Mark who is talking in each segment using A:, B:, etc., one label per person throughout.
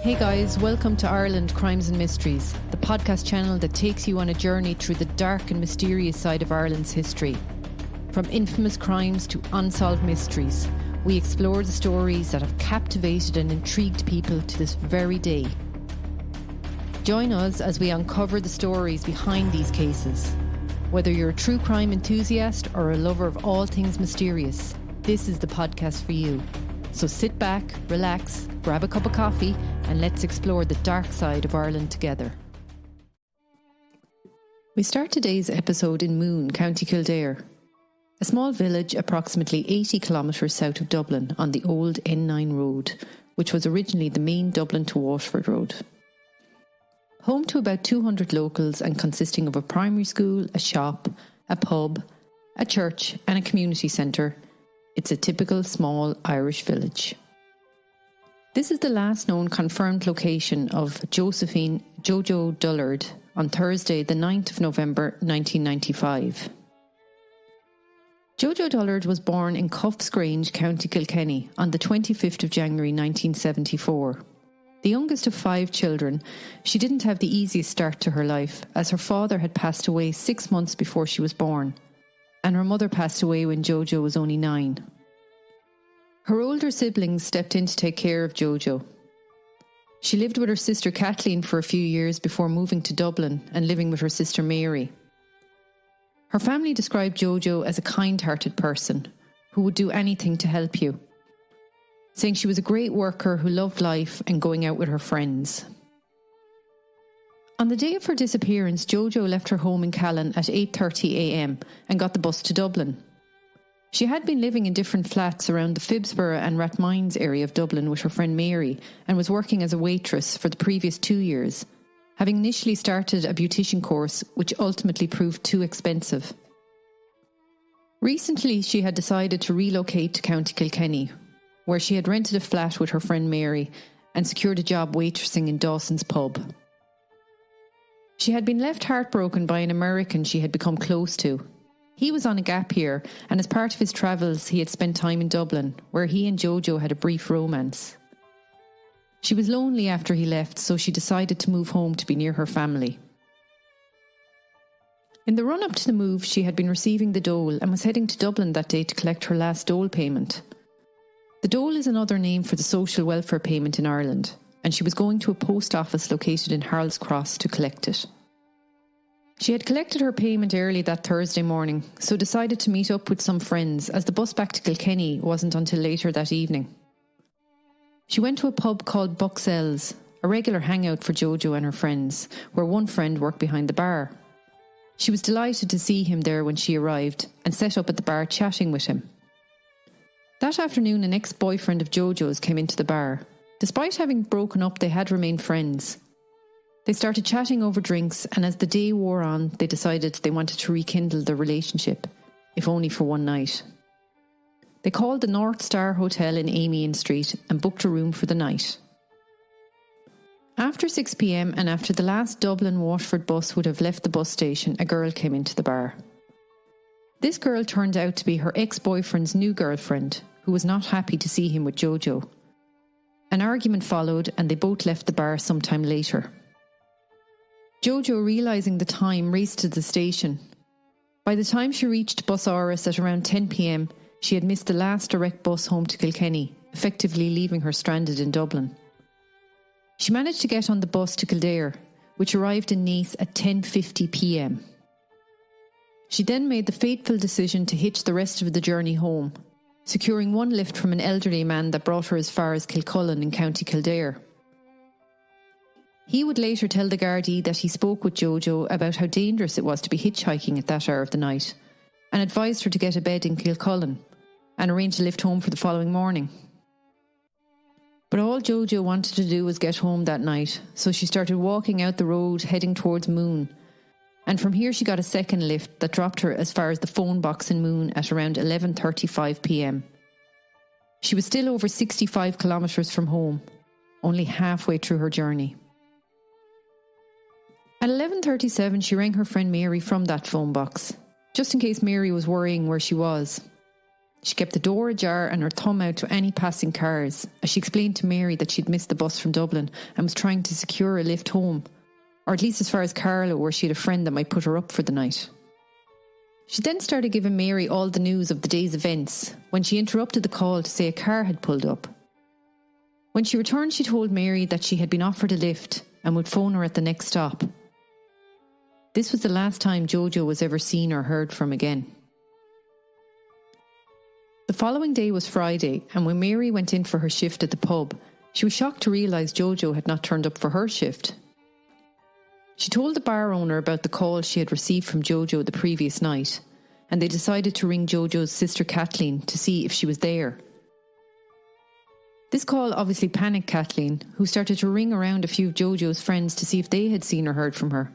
A: Hey guys, welcome to Ireland Crimes and Mysteries, the podcast channel that takes you on a journey through the dark and mysterious side of Ireland's history. From infamous crimes to unsolved mysteries, we explore the stories that have captivated and intrigued people to this very day. Join us as we uncover the stories behind these cases. Whether you're a true crime enthusiast or a lover of all things mysterious, this is the podcast for you. So sit back, relax, grab a cup of coffee, and let's explore the dark side of Ireland together. We start today's episode in Moone, County Kildare, a small village approximately 80 kilometres south of Dublin on the old N9 road, which was originally the main Dublin to Waterford road. Home to about 200 locals and consisting of a primary school, a shop, a pub, a church and a community centre, it's a typical small Irish village. This is the last known confirmed location of Josephine JoJo Dullard on Thursday, the 9th of November 1995. JoJo Dullard was born in Cuffsgrange, County Kilkenny on the 25th of January 1974. The youngest of 5 children, she didn't have the easiest start to her life as her father had passed away 6 months before she was born, and her mother passed away when JoJo was only 9. Her older siblings stepped in to take care of JoJo. She lived with her sister Kathleen for a few years before moving to Dublin and living with her sister Mary. Her family described JoJo as a kind-hearted person who would do anything to help you, saying she was a great worker who loved life and going out with her friends. On the day of her disappearance, JoJo left her home in Callan at 8:30am and got the bus to Dublin. She had been living in different flats around the Phibsborough and Rathmines area of Dublin with her friend Mary and was working as a waitress for the previous 2 years, having initially started a beautician course which ultimately proved too expensive. Recently, she had decided to relocate to County Kilkenny, where she had rented a flat with her friend Mary and secured a job waitressing in Dawson's pub. She had been left heartbroken by an American she had become close to. He was on a gap year, and as part of his travels he had spent time in Dublin, where he and JoJo had a brief romance. She was lonely after he left, so she decided to move home to be near her family. In the run-up to the move, she had been receiving the dole and was heading to Dublin that day to collect her last dole payment. The dole is another name for the social welfare payment in Ireland, and she was going to a post office located in Harold's Cross to collect it. She had collected her payment early that Thursday morning, so decided to meet up with some friends as the bus back to Kilkenny wasn't until later that evening. She went to a pub called Buxell's, a regular hangout for JoJo and her friends, where one friend worked behind the bar. She was delighted to see him there when she arrived and set up at the bar chatting with him. That afternoon, an ex-boyfriend of JoJo's came into the bar. Despite having broken up, they had remained friends. They started chatting over drinks, and as the day wore on, they decided they wanted to rekindle their relationship, if only for one night. They called the North Star Hotel in Amiens Street and booked a room for the night. After 6pm and after the last Dublin-Waterford bus would have left the bus station, a girl came into the bar. This girl turned out to be her ex-boyfriend's new girlfriend, who was not happy to see him with JoJo. An argument followed and they both left the bar sometime later. JoJo, realising the time, raced to the station. By the time she reached Bus Áras at around 10pm, she had missed the last direct bus home to Kilkenny, effectively leaving her stranded in Dublin. She managed to get on the bus to Kildare, which arrived in Naas at 10:50pm. She then made the fateful decision to hitch the rest of the journey home, securing one lift from an elderly man that brought her as far as Kilcullen in County Kildare. He would later tell the Gardai that he spoke with JoJo about how dangerous it was to be hitchhiking at that hour of the night, and advised her to get a bed in Kilcullen and arrange a lift home for the following morning. But all JoJo wanted to do was get home that night, so she started walking out the road heading towards Moone, and from here she got a second lift that dropped her as far as the phone box in Moone at around 11:35pm. She was still over 65 kilometres from home, only halfway through her journey. At 11:37 she rang her friend Mary from that phone box, just in case Mary was worrying where she was. She kept the door ajar and her thumb out to any passing cars, as she explained to Mary that she'd missed the bus from Dublin and was trying to secure a lift home, or at least as far as Carlow, where she had a friend that might put her up for the night. She then started giving Mary all the news of the day's events, when she interrupted the call to say a car had pulled up. When she returned, she told Mary that she had been offered a lift and would phone her at the next stop. This was the last time JoJo was ever seen or heard from again. The following day was Friday, and when Mary went in for her shift at the pub, she was shocked to realise JoJo had not turned up for her shift. She told the bar owner about the call she had received from JoJo the previous night, and they decided to ring JoJo's sister Kathleen to see if she was there. This call obviously panicked Kathleen, who started to ring around a few of JoJo's friends to see if they had seen or heard from her.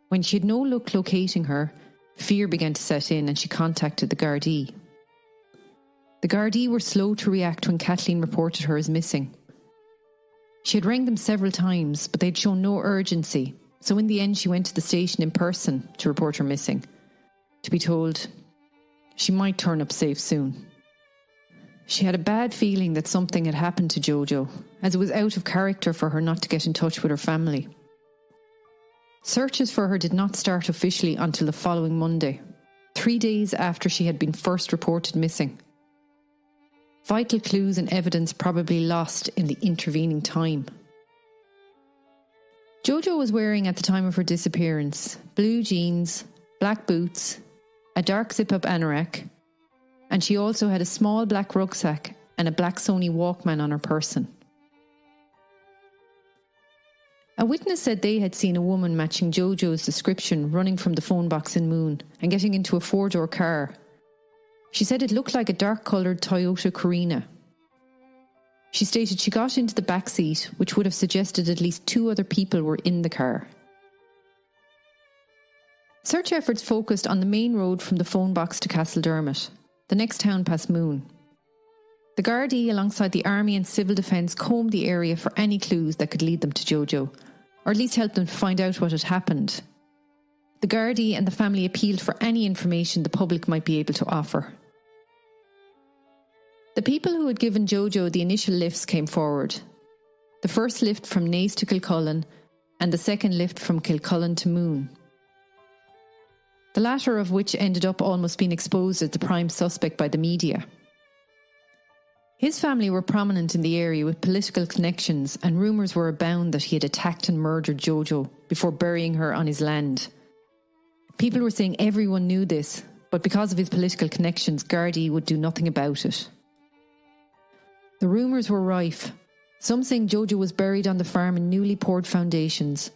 A: When she had no luck locating her, fear began to set in and she contacted the Gardai. The Gardai were slow to react when Kathleen reported her as missing. She had rang them several times, but they'd shown no urgency, so in the end she went to the station in person to report her missing, to be told she might turn up safe soon. She had a bad feeling that something had happened to JoJo, as it was out of character for her not to get in touch with her family. Searches for her did not start officially until the following Monday, 3 days after she had been first reported missing. Vital clues and evidence probably lost in the intervening time. JoJo was wearing, at the time of her disappearance, blue jeans, black boots, a dark zip-up anorak, and she also had a small black rucksack and a black Sony Walkman on her person. A witness said they had seen a woman matching JoJo's description running from the phone box in Moone and getting into a 4-door car. She said it looked like a dark-coloured Toyota Carina. She stated she got into the back seat, which would have suggested at least 2 other people were in the car. Search efforts focused on the main road from the phone box to Castledermot, the next town past Moone. The Gardai, alongside the Army and Civil Defence, combed the area for any clues that could lead them to JoJo, or at least help them to find out what had happened. The Gardai and the family appealed for any information the public might be able to offer. The people who had given JoJo the initial lifts came forward. The first lift from Naas to Kilcullen, and the second lift from Kilcullen to Moone. The latter of which ended up almost being exposed as the prime suspect by the media. His family were prominent in the area with political connections, and rumours were abound that he had attacked and murdered JoJo before burying her on his land. People were saying everyone knew this, but because of his political connections, Gardai would do nothing about it. The rumours were rife, some saying JoJo was buried on the farm in newly poured foundations.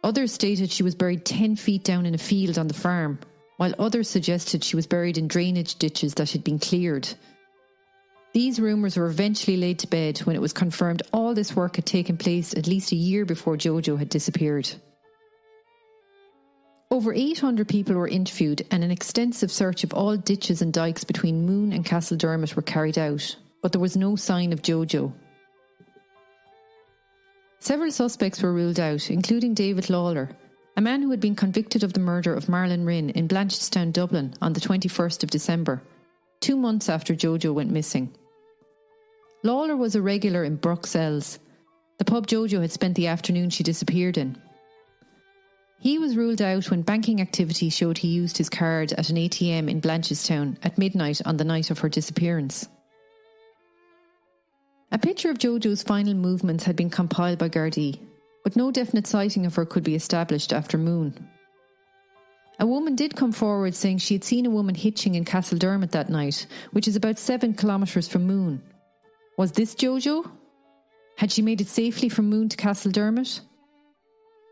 A: Others stated she was buried 10 feet down in a field on the farm, while others suggested she was buried in drainage ditches that had been cleared. These rumours were eventually laid to bed when it was confirmed all this work had taken place at least a year before JoJo had disappeared. Over 800 people were interviewed and an extensive search of all ditches and dykes between Moone and Castledermot were carried out, but there was no sign of JoJo. Several suspects were ruled out, including David Lawler, a man who had been convicted of the murder of Marlon Rinn in Blanchardstown, Dublin on the 21st of December, 2 months after JoJo went missing. Lawler was a regular in Bruxelles, the pub JoJo had spent the afternoon she disappeared in. He was ruled out when banking activity showed he used his card at an ATM in Blanchardstown at midnight on the night of her disappearance. A picture of JoJo's final movements had been compiled by Gardai, but no definite sighting of her could be established after Moone. A woman did come forward saying she had seen a woman hitching in Castledermot that night, which is about 7 kilometres from Moone. Was this JoJo? Had she made it safely from Moone to Castledermot?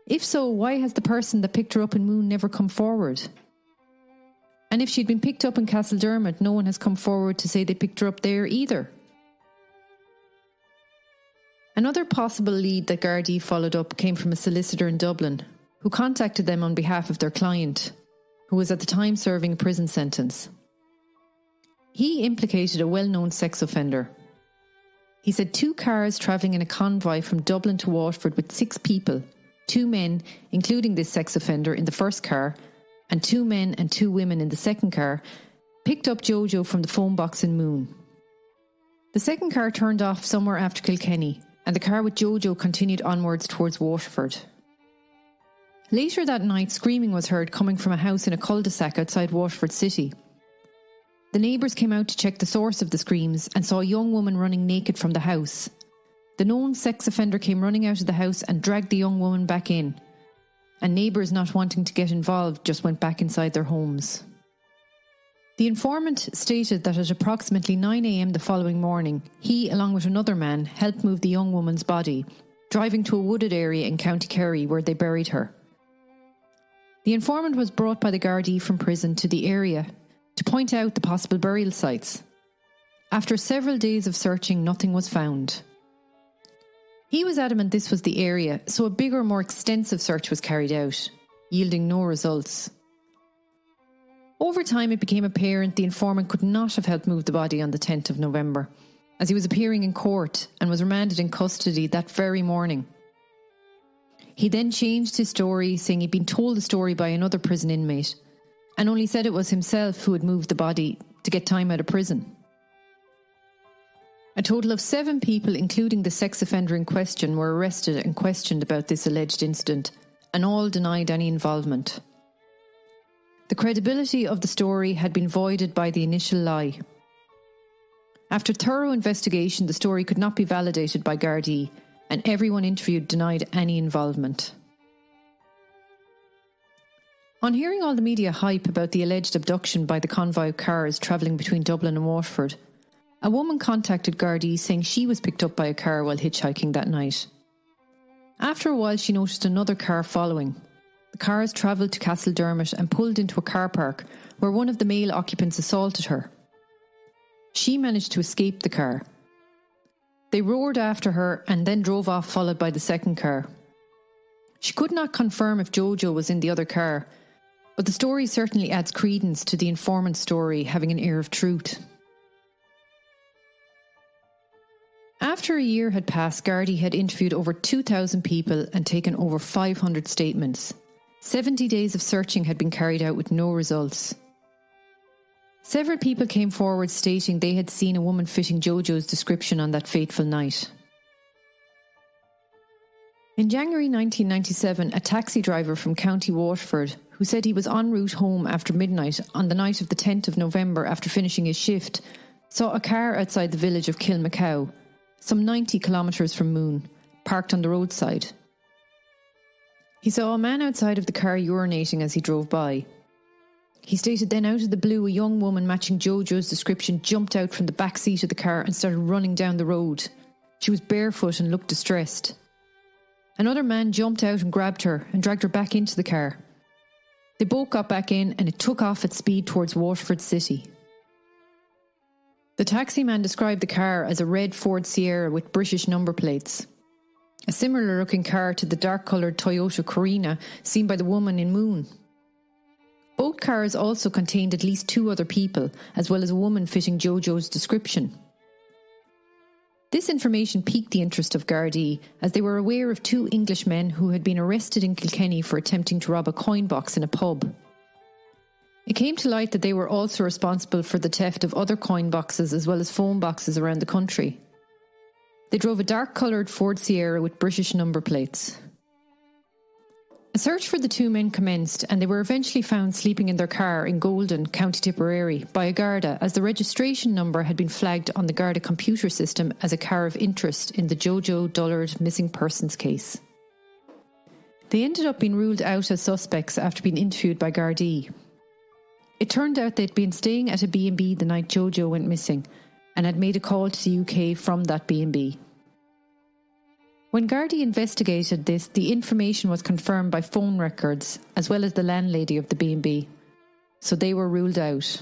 A: If so, why has the person that picked her up in Moone never come forward? And if she'd been picked up in Castledermot, no one has come forward to say they picked her up there either. Another possible lead that Gardai followed up came from a solicitor in Dublin, who contacted them on behalf of their client, who was at the time serving a prison sentence. He implicated a well-known sex offender. He said 2 cars travelling in a convoy from Dublin to Waterford with 6 people, 2 men, including this sex offender, in the first car, and 2 men and 2 women in the second car, picked up JoJo from the phone box in Moone. The second car turned off somewhere after Kilkenny, and the car with JoJo continued onwards towards Waterford. Later that night, screaming was heard coming from a house in a cul-de-sac outside Waterford City. The neighbours came out to check the source of the screams and saw a young woman running naked from the house. The known sex offender came running out of the house and dragged the young woman back in, and neighbours not wanting to get involved just went back inside their homes. The informant stated that at approximately 9 a.m. the following morning, he, along with another man, helped move the young woman's body, driving to a wooded area in County Kerry where they buried her. The informant was brought by the Gardai from prison to the area to point out the possible burial sites. After several days of searching, nothing was found. He was adamant this was the area, so a bigger, more extensive search was carried out, yielding no results. Over time, it became apparent the informant could not have helped move the body on the 10th of November, as he was appearing in court and was remanded in custody that very morning. He then changed his story, saying he'd been told the story by another prison inmate, and only said it was himself who had moved the body to get time out of prison. A total of 7 people, including the sex offender in question, were arrested and questioned about this alleged incident, and all denied any involvement. The credibility of the story had been voided by the initial lie. After thorough investigation, the story could not be validated by Gardai, and everyone interviewed denied any involvement. On hearing all the media hype about the alleged abduction by the convoy of cars travelling between Dublin and Waterford, a woman contacted Gardai saying she was picked up by a car while hitchhiking that night. After a while, she noticed another car following. The cars travelled to Castledermot and pulled into a car park where one of the male occupants assaulted her. She managed to escape the car. They roared after her and then drove off, followed by the second car. She could not confirm if JoJo was in the other car, but the story certainly adds credence to the informant's story having an air of truth. After a year had passed, Gardai had interviewed over 2,000 people and taken over 500 statements. 70 days of searching had been carried out with no results. Several people came forward stating they had seen a woman fitting JoJo's description on that fateful night. In January 1997, a taxi driver from County Waterford, who said he was en route home after midnight on the night of the 10th of November after finishing his shift, saw a car outside the village of Kilmacow, some 90 kilometres from Moone, parked on the roadside. He saw a man outside of the car urinating as he drove by. He stated then out of the blue a young woman matching JoJo's description jumped out from the back seat of the car and started running down the road. She was barefoot and looked distressed. Another man jumped out and grabbed her and dragged her back into the car. They both got back in and it took off at speed towards Waterford City. The taxi man described the car as a red Ford Sierra with British number plates, a similar looking car to the dark coloured Toyota Corina seen by the woman in Moone. Both cars also contained at least 2 other people, as well as a woman fitting JoJo's description. This information piqued the interest of Gardai, as they were aware of 2 Englishmen who had been arrested in Kilkenny for attempting to rob a coin box in a pub. It came to light that they were also responsible for the theft of other coin boxes as well as phone boxes around the country. They drove a dark-coloured Ford Sierra with British number plates. A search for the 2 men commenced, and they were eventually found sleeping in their car in Golden, County Tipperary, by a garda, as the registration number had been flagged on the garda computer system as a car of interest in the JoJo Dullard missing persons case. They ended up being ruled out as suspects after being interviewed by Gardai. It turned out they'd been staying at a B&B the night JoJo went missing, and had made a call to the UK from that B&B. When Gardai investigated this, the information was confirmed by phone records as well as the landlady of the B&B, so they were ruled out.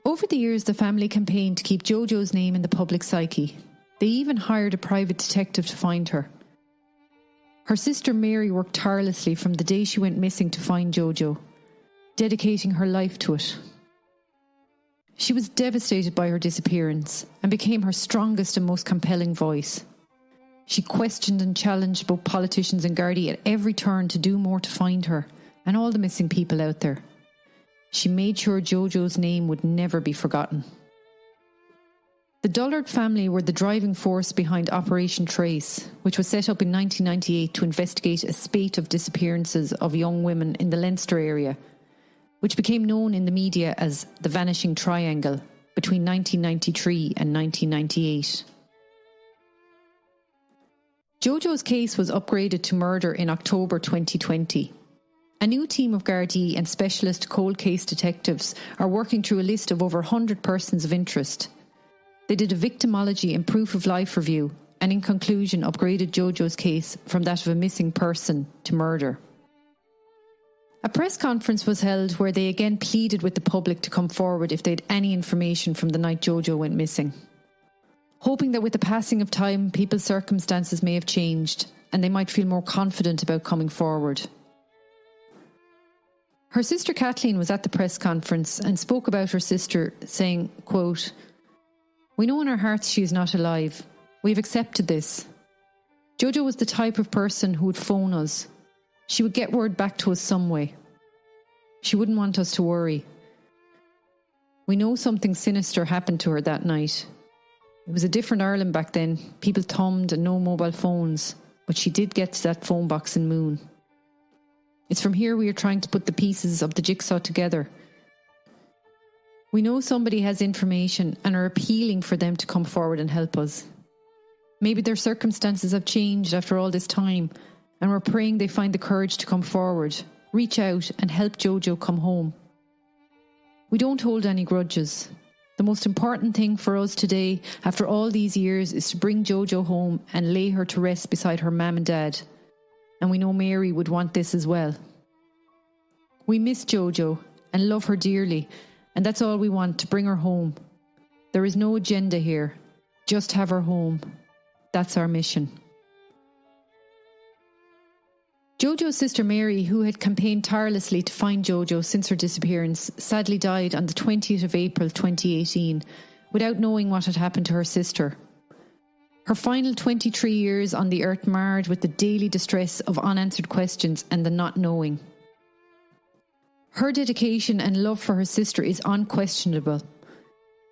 A: Over the years, the family campaigned to keep JoJo's name in the public psyche. They even hired a private detective to find her. Her sister Mary worked tirelessly from the day she went missing to find JoJo, dedicating her life to it. She was devastated by her disappearance and became her strongest and most compelling voice. She questioned and challenged both politicians and Gardai at every turn to do more to find her and all the missing people out there. She made sure JoJo's name would never be forgotten. The Dullard family were the driving force behind Operation Trace, which was set up in 1998 to investigate a spate of disappearances of young women in the Leinster area, which became known in the media as the Vanishing Triangle between 1993 and 1998. JoJo's case was upgraded to murder in October 2020. A new team of Gardai and specialist cold case detectives are working through a list of over 100 persons of interest. They did a victimology and proof of life review and in conclusion upgraded JoJo's case from that of a missing person to murder. A press conference was held where they again pleaded with the public to come forward if they had any information from the night JoJo went missing, hoping that with the passing of time people's circumstances may have changed and they might feel more confident about coming forward. Her sister Kathleen was at the press conference and spoke about her sister, saying, quote, "We know in our hearts she is not alive. We've accepted this. JoJo was the type of person who would phone us. She would get word back to us some way. She wouldn't want us to worry. We know something sinister happened to her that night. It was a different Ireland back then. People thumbed and no mobile phones, but she did get to that phone box in Moone. It's from here we are trying to put the pieces of the jigsaw together. We know somebody has information and are appealing for them to come forward and help us. Maybe their circumstances have changed after all this time, and we're praying they find the courage to come forward, reach out and help JoJo come home. We don't hold any grudges. The most important thing for us today, after all these years, is to bring JoJo home and lay her to rest beside her mum and dad. And we know Mary would want this as well. We miss JoJo and love her dearly, and that's all we want, to bring her home. There is no agenda here. Just have her home. That's our mission." JoJo's sister Mary, who had campaigned tirelessly to find JoJo since her disappearance, sadly died on the 20th of April 2018 without knowing what had happened to her sister. Her final 23 years on the earth marred with the daily distress of unanswered questions and the not knowing. Her dedication and love for her sister is unquestionable.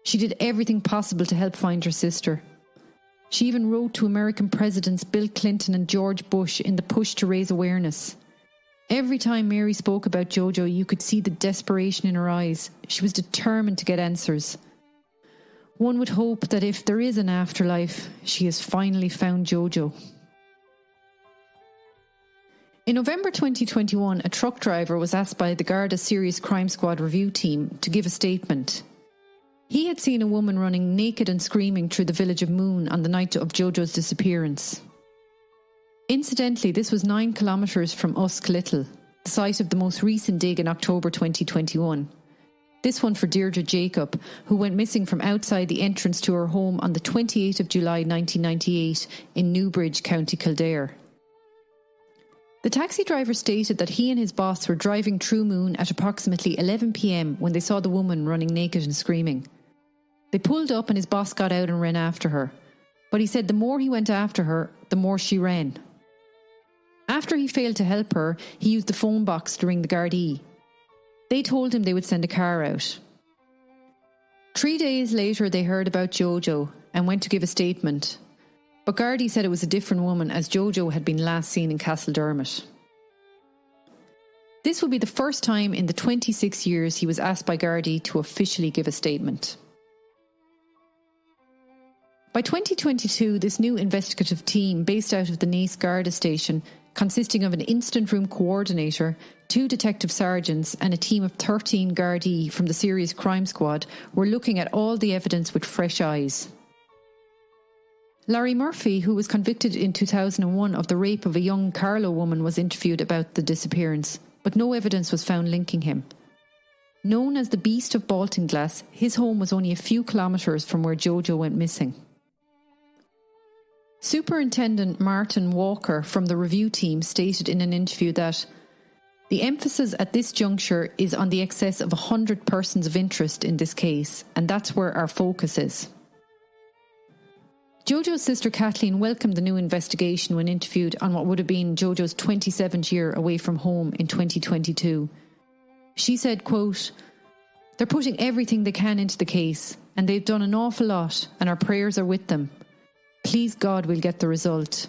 A: She did everything possible to help find her sister. She even wrote to American presidents Bill Clinton and George Bush in the push to raise awareness. Every time Mary spoke about JoJo, you could see the desperation in her eyes. She was determined to get answers. One would hope that if there is an afterlife, she has finally found JoJo. In November 2021, a truck driver was asked by the Garda Serious Crime Squad review team to give a statement. He had seen a woman running naked and screaming through the village of Moone on the night of JoJo's disappearance. Incidentally, this was 9 kilometres from Usk Little, the site of the most recent dig in October 2021. This one for Deirdre Jacob, who went missing from outside the entrance to her home on the 28th of July 1998 in Newbridge, County Kildare. The taxi driver stated that he and his boss were driving through Moone at approximately 11 p.m. when they saw the woman running naked and screaming. They pulled up and his boss got out and ran after her. But he said the more he went after her, the more she ran. After he failed to help her, he used the phone box to ring the Gardai. They told him they would send a car out. 3 days later, they heard about JoJo and went to give a statement. But Gardai said it was a different woman, as JoJo had been last seen in Castledermot. This will be the first time in the 26 years he was asked by Gardai to officially give a statement. By 2022, this new investigative team, based out of the Naas Garda station, consisting of an instant room coordinator, 2 detective sergeants and a team of 13 Gardai from the Serious Crime Squad, were looking at all the evidence with fresh eyes. Larry Murphy, who was convicted in 2001 of the rape of a young Carlow woman, was interviewed about the disappearance, but no evidence was found linking him. Known as the Beast of Baltinglass, his home was only a few kilometres from where JoJo went missing. Superintendent Martin Walker from the review team stated in an interview that the emphasis at this juncture is on the excess of 100 persons of interest in this case, and that's where our focus is. JoJo's sister Kathleen welcomed the new investigation when interviewed on what would have been JoJo's 27th year away from home in 2022. She said, quote, They're putting everything they can into the case, and they've done an awful lot, and our prayers are with them. Please God we'll get the result,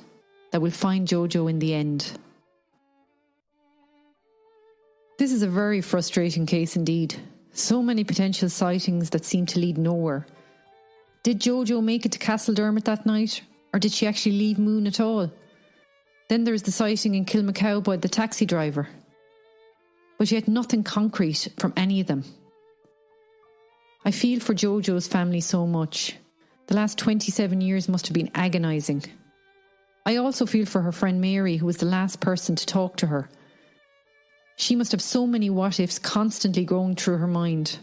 A: that will find JoJo in the end. This is a very frustrating case indeed. So many potential sightings that seem to lead nowhere. Did JoJo make it to Castledermot that night, or did she actually leave Moone at all? Then there's the sighting in Kilmacow by the taxi driver. But yet nothing concrete from any of them. I feel for JoJo's family so much. The last 27 years must have been agonising. I also feel for her friend Mary, who was the last person to talk to her. She must have so many what-ifs constantly going through her mind.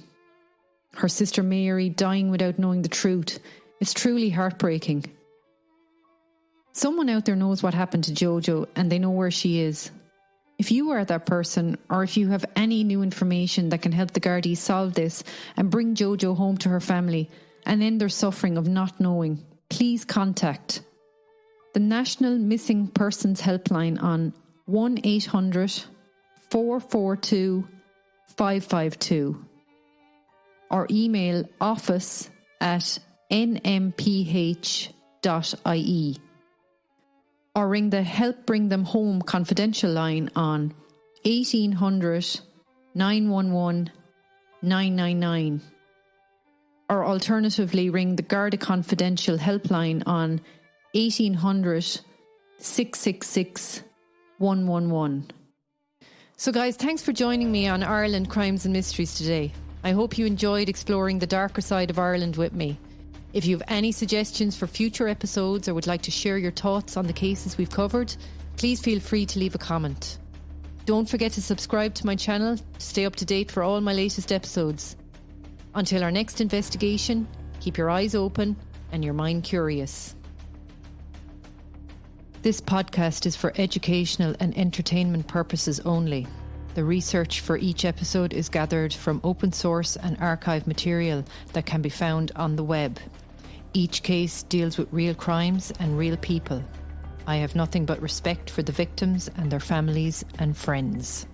A: Her sister Mary dying without knowing the truth. It's truly heartbreaking. Someone out there knows what happened to JoJo and they know where she is. If you are that person, or if you have any new information that can help the Gardai solve this and bring JoJo home to her family and end their suffering of not knowing, please contact the National Missing Persons Helpline on 1-800-442-552 or email office@nmph.ie. Or ring the Help Bring Them Home confidential line on 1800 911 999. Or alternatively ring the Garda confidential helpline on 1800 666 111. So guys, thanks for joining me on Ireland Crimes and Mysteries today. I hope you enjoyed exploring the darker side of Ireland with me. If you have any suggestions for future episodes or would like to share your thoughts on the cases we've covered, please feel free to leave a comment. Don't forget to subscribe to my channel to stay up to date for all my latest episodes. Until our next investigation, keep your eyes open and your mind curious. This podcast is for educational and entertainment purposes only. The research for each episode is gathered from open source and archive material that can be found on the web. Each case deals with real crimes and real people. I have nothing but respect for the victims and their families and friends.